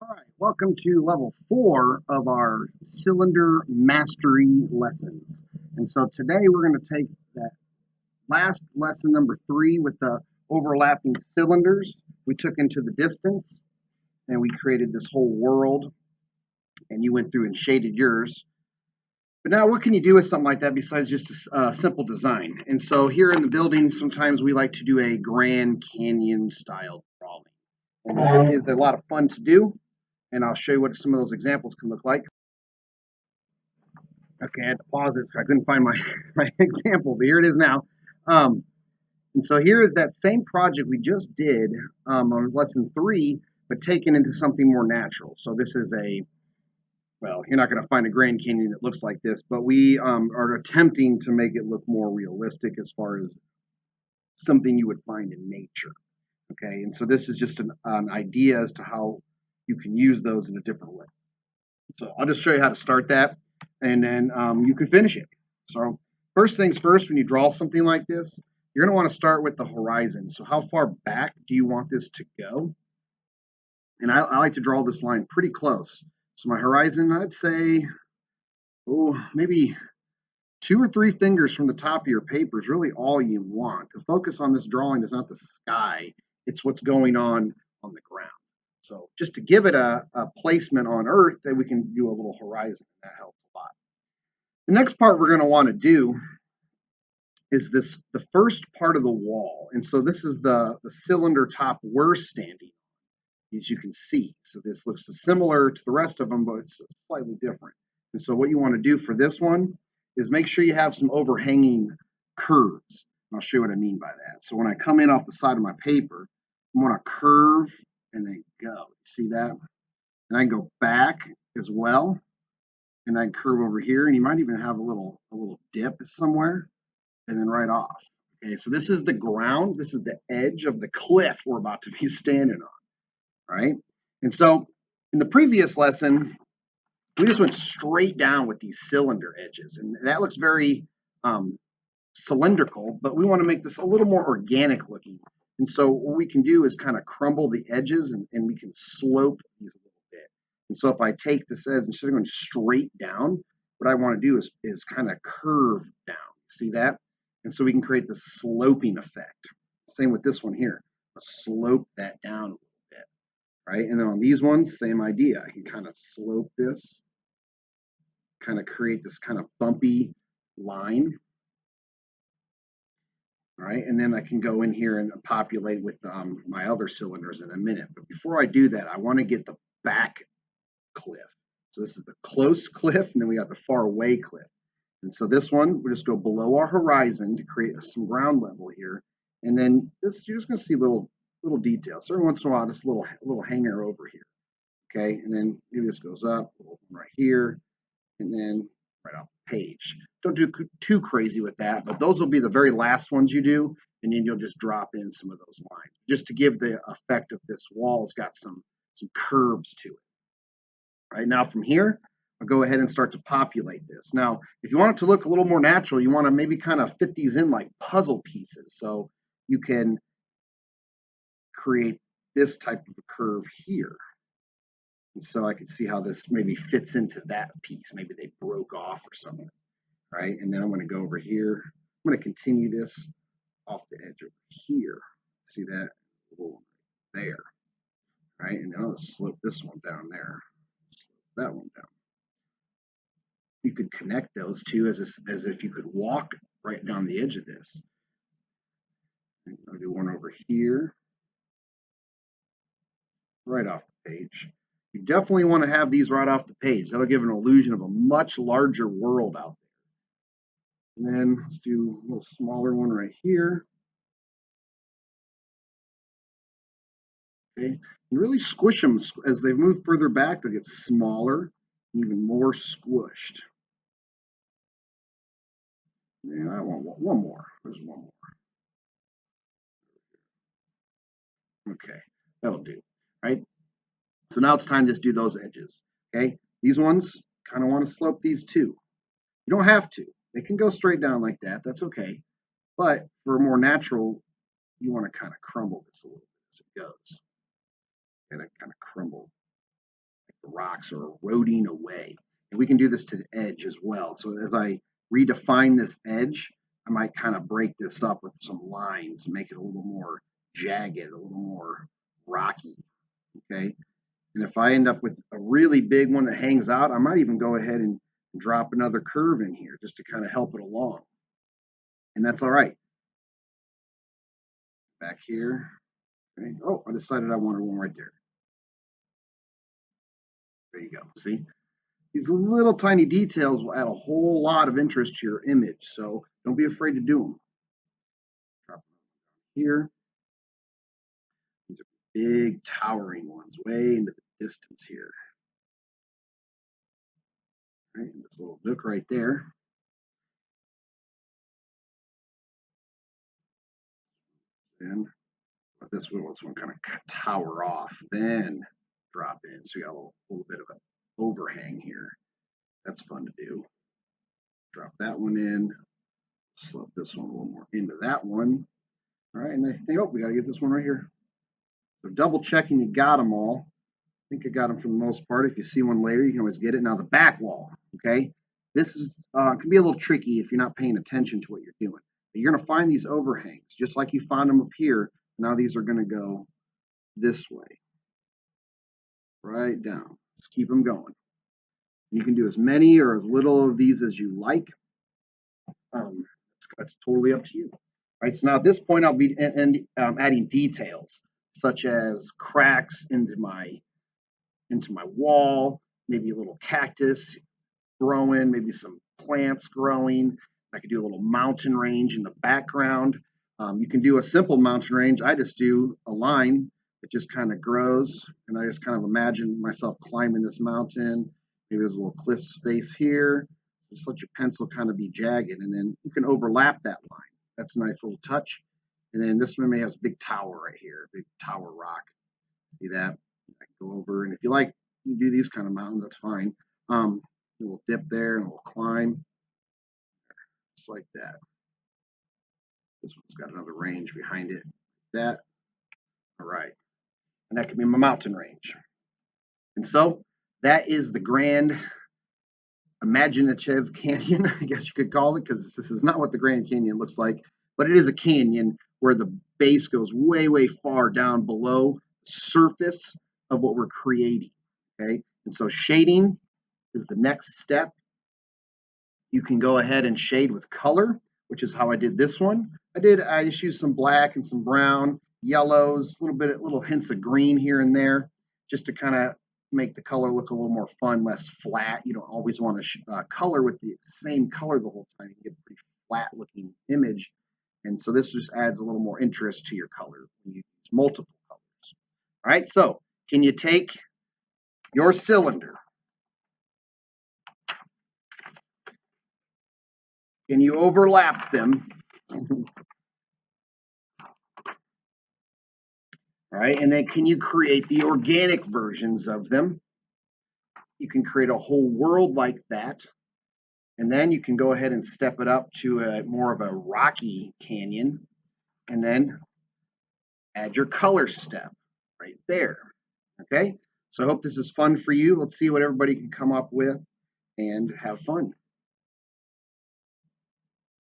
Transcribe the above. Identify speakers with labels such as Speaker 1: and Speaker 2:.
Speaker 1: All right, welcome to level 4 of our cylinder mastery lessons. And so today we're going to take that last lesson number 3 with the overlapping cylinders we took into the distance and we created this whole world and you went through and shaded yours. But now what can you do with something like that besides just a simple design? And so here in the building, sometimes we like to do a Grand Canyon style drawing. And that is a lot of fun to do. And I'll show you what some of those examples can look like. Okay, I had to pause it. I couldn't find my, my example, but here it is now. Um, and so here is that same project we just did on lesson 3, but taken into something more natural. So this is well, you're not going to find a Grand Canyon that looks like this, but we are attempting to make it look more realistic as far as something you would find in nature. Okay, and so this is just an idea as to how you can use those in a different way. So I'll just show you how to start that, and then you can finish it. So first things first, when you draw something like this, you're going to want to start with the horizon. So how far back do you want this to go? And I like to draw this line pretty close. So my horizon, I'd say, maybe 2 or 3 fingers from the top of your paper is really all you want. The focus on this drawing is not the sky, it's what's going on the ground. So just to give it a placement on Earth, that we can do a little horizon. That helps a lot. The next part we're going to want to do is the first part of the wall. And so this is the cylinder top we're standing, as you can see. So this looks similar to the rest of them, but it's slightly different. And so what you want to do for this one is make sure you have some overhanging curves. And I'll show you what I mean by that. So when I come in off the side of my paper, I'm going to curve and then go. See that? And I can go back as well. And I can curve over here, and you might even have a little dip somewhere, and then right off. Okay, so this is the ground. This is the edge of the cliff we're about to be standing on, right? And so in the previous lesson, we just went straight down with these cylinder edges, and that looks very cylindrical, but we want to make this a little more organic looking. And so what we can do is kind of crumble the edges, and we can slope these a little bit. And so if I take this as, instead of going straight down, what I want to do is kind of curve down. See that? And so we can create this sloping effect. Same with this one here. I'll slope that down a little bit, right? And then on these ones, same idea. I can kind of slope this, kind of create this kind of bumpy line. All right, and then I can go in here and populate with my other cylinders in a minute. But before I do that, I want to get the back cliff. So this is the close cliff, and then we got the far away cliff. And so this one, we'll just go below our horizon to create some ground level here. And then this, you're just going to see little details. So every once in a while, just a little hanger over here. Okay, and then maybe this goes up right here, and then right off the page. Don't do too crazy with that, but those will be the very last ones you do, and then you'll just drop in some of those lines, just to give the effect of this wall. It's got some curves to it. Right now from here, I'll go ahead and start to populate this. Now, if you want it to look a little more natural, you want to maybe kind of fit these in like puzzle pieces. So you can create this type of a curve here. And so I can see how this maybe fits into that piece. Maybe they broke off or something, right? And then I'm going to go over here. I'm going to continue this off the edge over here. See that? There, right? And then I'll just slope this one down there. Slope that one down. You could connect those two as if you could walk right down the edge of this. I'll do one over here, right off the page. You definitely want to have these right off the page. That'll give an illusion of a much larger world out there. And then let's do a little smaller one right here. Okay, and really squish them as they move further back. They'll get smaller, and even more squished. And I want one more. There's one more. Okay, that'll do. Right. So now it's time to just do those edges. Okay, these ones kind of want to slope these too. You don't have to. They can go straight down like that. That's okay. But for a more natural, you want to kind of crumble this a little bit as it goes. And I kind of crumble The rocks are eroding away. And we can do this to the edge as well. So as I redefine this edge, I might kind of break this up with some lines, make it a little more jagged, a little more rocky, okay? And if I end up with a really big one that hangs out, I might even go ahead and drop another curve in here just to kind of help it along. And that's all right. Back here. Okay. Oh, I decided I wanted one right there. There you go. See? These little tiny details will add a whole lot of interest to your image, so don't be afraid to do them. Drop here. These are big towering ones, way into the distance here. Right, and this little nook right there. And this one kind of tower off, then drop in. So you got a little bit of an overhang here. That's fun to do. Drop that one in. Slip this one a little more into that one. All right, and I think, oh, we got to get this one right here. So double checking you got them all. I think I got them for the most part. If you see one later, you can always get it. Now the back wall, okay? This is can be a little tricky if you're not paying attention to what you're doing. But you're going to find these overhangs, just like you found them up here. Now these are going to go this way, right down. Just keep them going. You can do as many or as little of these as you like. That's totally up to you. Right, so now at this point, I'll be adding details such as cracks into my wall, maybe a little cactus growing, maybe some plants growing. I could do a little mountain range in the background. You can do a simple mountain range. I just do a line that just kind of grows, and I just kind of imagine myself climbing this mountain. Maybe there's a little cliff space here. Just let your pencil kind of be jagged, and then you can overlap that line. That's a nice little touch. And then this one may have a big tower right here, big tower rock. See that? I can go over, and if you like, you do these kind of mountains, that's fine. A little dip there and a little climb, just like that. This one's got another range behind it. That. All right. And that could be my mountain range. And so that is the grand imaginative canyon, I guess you could call it, because this is not what the Grand Canyon looks like, but it is a canyon where the base goes way, way far down below the surface of what we're creating. Okay. And so shading is the next step. You can go ahead and shade with color, which is how I did this one. I just used some black and some brown, yellows, little hints of green here and there, just to kind of make the color look a little more fun, less flat. You don't always want to color with the same color the whole time. You get a pretty flat looking image. And so this just adds a little more interest to your color when you use multiple colors. All right, so can you take your cylinder? Can you overlap them? All right, and then can you create the organic versions of them? You can create a whole world like that. And then you can go ahead and step it up to more of a rocky canyon. And then add your color step right there. Okay, so I hope this is fun for you. Let's see what everybody can come up with and have fun.